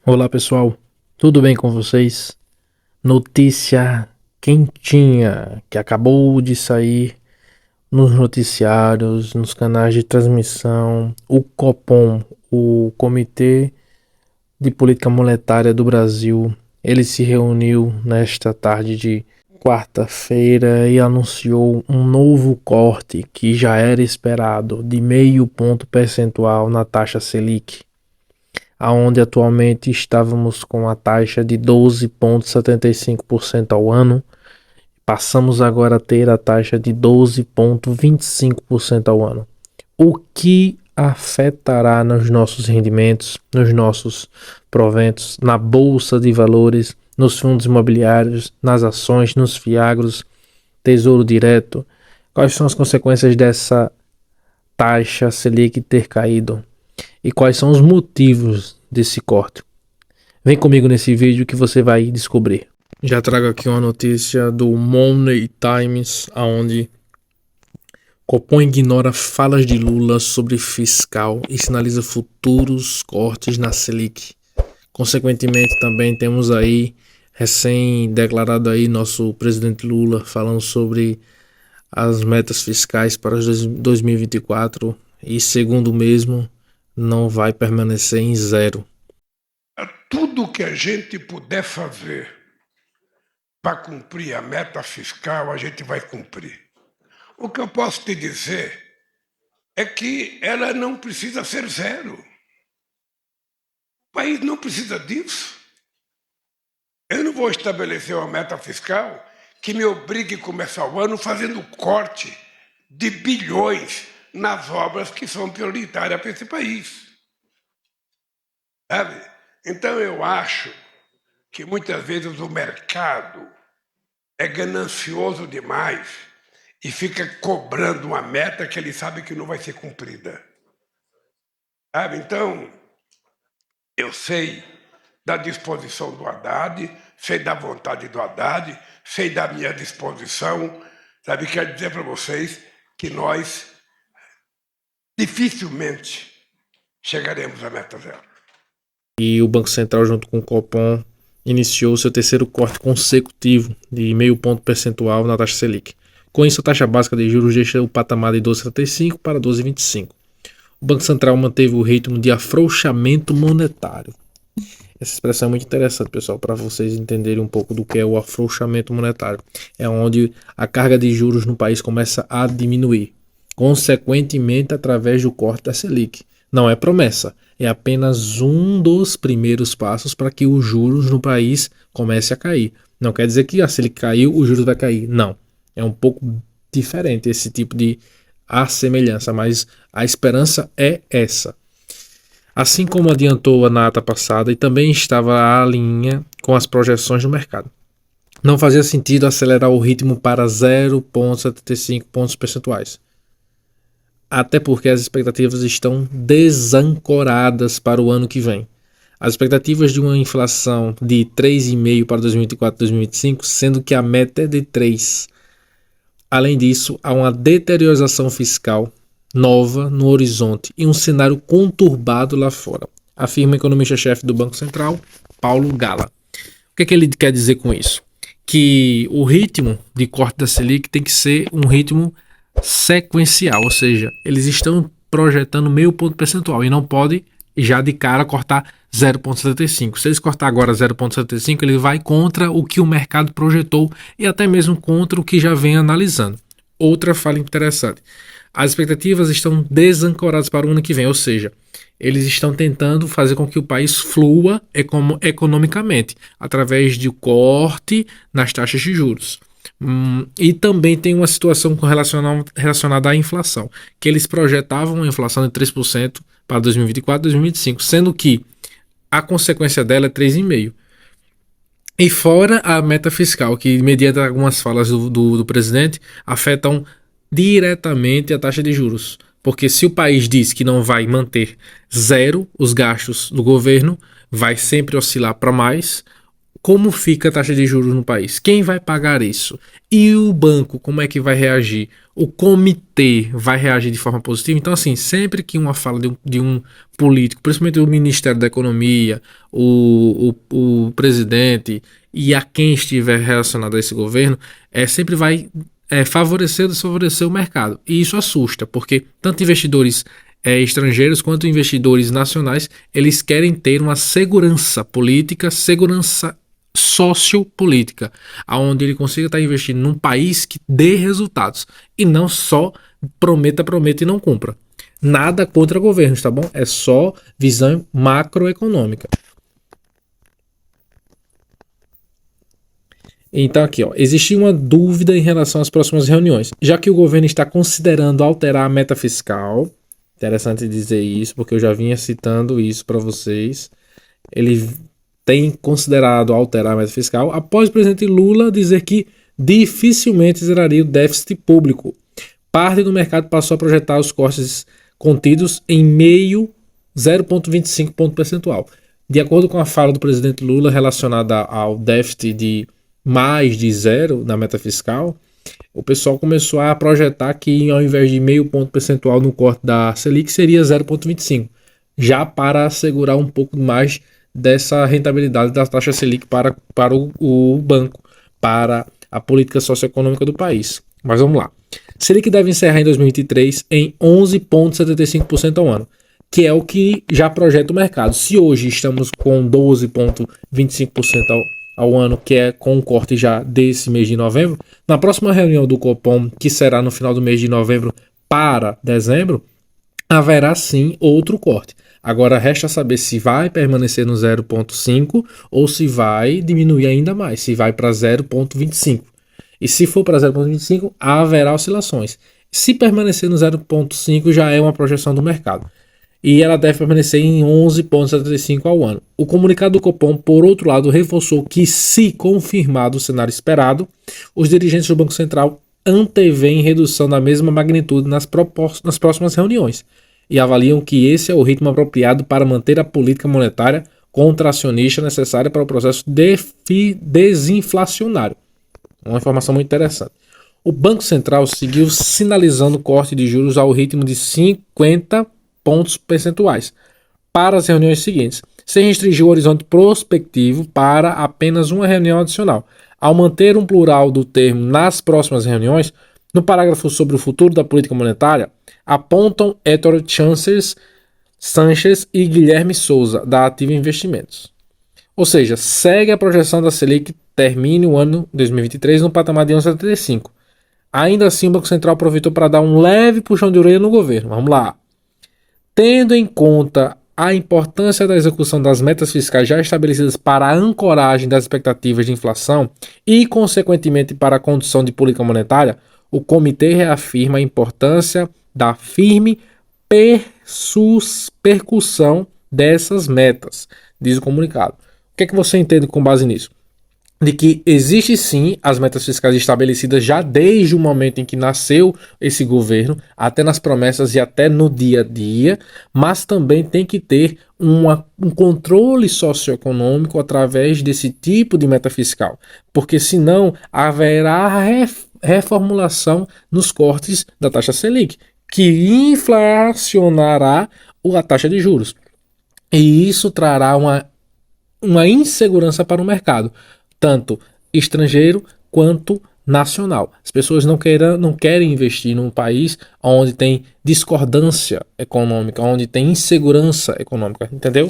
Olá pessoal, tudo bem com vocês? Notícia quentinha que acabou de sair nos noticiários, nos canais de transmissão. O Copom, o Comitê de Política Monetária do Brasil, ele se reuniu nesta tarde de quarta-feira e anunciou um novo corte que já era esperado de 0,5 ponto percentual na taxa Selic, aonde atualmente estávamos com a taxa de 12,75% ao ano, passamos agora a ter a taxa de 12,25% ao ano, o que afetará nos nossos rendimentos, nos nossos proventos, na bolsa de valores, nos fundos imobiliários, nas ações, nos fiagros, tesouro direto. Quais são as consequências dessa taxa Selic ter caído? E quais são os motivos desse corte? Vem comigo nesse vídeo que você vai descobrir. Já trago aqui uma notícia do Money Times, onde Copom ignora falas de Lula sobre fiscal e sinaliza futuros cortes na Selic. Consequentemente, também temos aí, recém-declarado aí, nosso presidente Lula falando sobre as metas fiscais para 2024 e, segundo o mesmo, não vai permanecer em zero. Tudo que a gente puder fazer para cumprir a meta fiscal, a gente vai cumprir. O que eu posso te dizer é que ela não precisa ser zero. O país não precisa disso. Eu não vou estabelecer uma meta fiscal que me obrigue a começar o ano fazendo corte de bilhões nas obras que são prioritárias para esse país. Sabe? Então eu acho que muitas vezes o mercado é ganancioso demais e fica cobrando uma meta que ele sabe que não vai ser cumprida. Sabe? Então, eu sei da disposição do Haddad, sei da vontade do Haddad, sei da minha disposição. Sabe? Quero dizer para vocês que nós dificilmente chegaremos à meta zero. E o Banco Central, junto com o Copom, iniciou seu terceiro corte consecutivo de 0,5 ponto percentual na taxa Selic. Com isso, a taxa básica de juros deixa o patamar de 12,75 para 12,25. O Banco Central manteve o ritmo de afrouxamento monetário. Essa expressão é muito interessante, pessoal, para vocês entenderem um pouco do que é o afrouxamento monetário. É onde a carga de juros no país começa a diminuir, consequentemente através do corte da Selic. Não é promessa, é apenas um dos primeiros passos para que os juros no país comece a cair. Não quer dizer que se ele caiu, os juros vai cair. Não, é um pouco diferente esse tipo de assemelhança, mas a esperança é essa. Assim como adiantou na ata passada e também estava à linha com as projeções do mercado. Não fazia sentido acelerar o ritmo para 0,75 pontos percentuais. Até porque as expectativas estão desancoradas para o ano que vem. As expectativas de uma inflação de 3,5% para 2024 e 2025, sendo que a meta é de 3%. Além disso, há uma deterioração fiscal nova no horizonte e um cenário conturbado lá fora, afirma o economista-chefe do Banco Central, Paulo Gala. O que é que ele quer dizer com isso? Que o ritmo de corte da Selic tem que ser um ritmo sequencial, ou seja, eles estão projetando 0,5 ponto percentual e não pode já de cara cortar 0,75. Se eles cortar agora 0,75, ele vai contra o que o mercado projetou e até mesmo contra o que já vem analisando. Outra fala interessante: as expectativas estão desancoradas para o ano que vem, ou seja, eles estão tentando fazer com que o país flua economicamente através de corte nas taxas de juros. E também tem uma situação relacionada à inflação, que eles projetavam uma inflação de 3% para 2024 e 2025, sendo que a consequência dela é 3,5%. E fora a meta fiscal, que mediante algumas falas do presidente, afetam diretamente a taxa de juros. Porque se o país diz que não vai manter zero os gastos do governo, vai sempre oscilar para mais. Como fica a taxa de juros no país? Quem vai pagar isso? E o banco, como é que vai reagir? o comitê vai reagir de forma positiva. Então, assim, sempre que uma fala de um político, principalmente o Ministério da Economia, o presidente e a quem estiver relacionado a esse governo, sempre vai favorecer ou desfavorecer o mercado. E isso assusta, porque tanto investidores estrangeiros quanto investidores nacionais, eles querem ter uma segurança política, segurança sociopolítica, aonde ele consiga estar investindo num país que dê resultados e não só prometa e não cumpra. Nada contra governos, tá bom? É só visão macroeconômica. Então aqui, ó, existe uma dúvida em relação às próximas reuniões, já que o governo está considerando alterar a meta fiscal. Interessante dizer isso, porque eu já vinha citando isso para vocês. Ele tem considerado alterar a meta fiscal após o presidente Lula dizer que dificilmente zeraria o déficit público. Parte do mercado passou a projetar os cortes contidos em 0,25 ponto percentual. De acordo com a fala do presidente Lula relacionada ao déficit de mais de zero na meta fiscal, o pessoal começou a projetar que ao invés de meio ponto percentual no corte da Selic seria 0,25, já para assegurar um pouco mais dessa rentabilidade da taxa Selic para o banco, para a política socioeconômica do país. Mas vamos lá. Selic deve encerrar em 2023 em 11,75% ao ano, que é o que já projeta o mercado. Se hoje estamos com 12,25% ao ano, que é com o corte já desse mês de novembro, na próxima reunião do Copom, que será no final do mês de novembro para dezembro, haverá sim outro corte. Agora resta saber se vai permanecer no 0,5 ou se vai diminuir ainda mais, se vai para 0,25. E se for para 0,25, haverá oscilações. Se permanecer no 0,5 já é uma projeção do mercado. E ela deve permanecer em 11,75 ao ano. O comunicado do Copom, por outro lado, reforçou que, se confirmado o cenário esperado, os dirigentes do Banco Central antevêem redução da mesma magnitude nas próximas reuniões e avaliam que esse é o ritmo apropriado para manter a política monetária contracionista necessária para o processo desinflacionário. Uma informação muito interessante. O Banco Central seguiu sinalizando corte de juros ao ritmo de 50 pontos percentuais para as reuniões seguintes, sem restringir o horizonte prospectivo para apenas uma reunião adicional. Ao manter um plural do termo nas próximas reuniões, no parágrafo sobre o futuro da política monetária, apontam Héctor Sanchez e Guilherme Souza, da Ativa Investimentos. Ou seja, segue a projeção da Selic termine o ano 2023 no patamar de 11,75. Ainda assim, o Banco Central aproveitou para dar um leve puxão de orelha no governo. Vamos lá. Tendo em conta a importância da execução das metas fiscais já estabelecidas para a ancoragem das expectativas de inflação e, consequentemente, para a condução de política monetária, o comitê reafirma a importância da firme percussão dessas metas, diz o comunicado. O que é que você entende com base nisso? De que existe sim as metas fiscais estabelecidas já desde o momento em que nasceu esse governo, até nas promessas e até no dia a dia, mas também tem que ter um controle socioeconômico através desse tipo de meta fiscal, porque senão haverá reformulação nos cortes da taxa Selic, que inflacionará a taxa de juros. E isso trará uma insegurança para o mercado, tanto estrangeiro quanto nacional. As pessoas não querem investir num país onde tem discordância econômica, onde tem insegurança econômica, entendeu?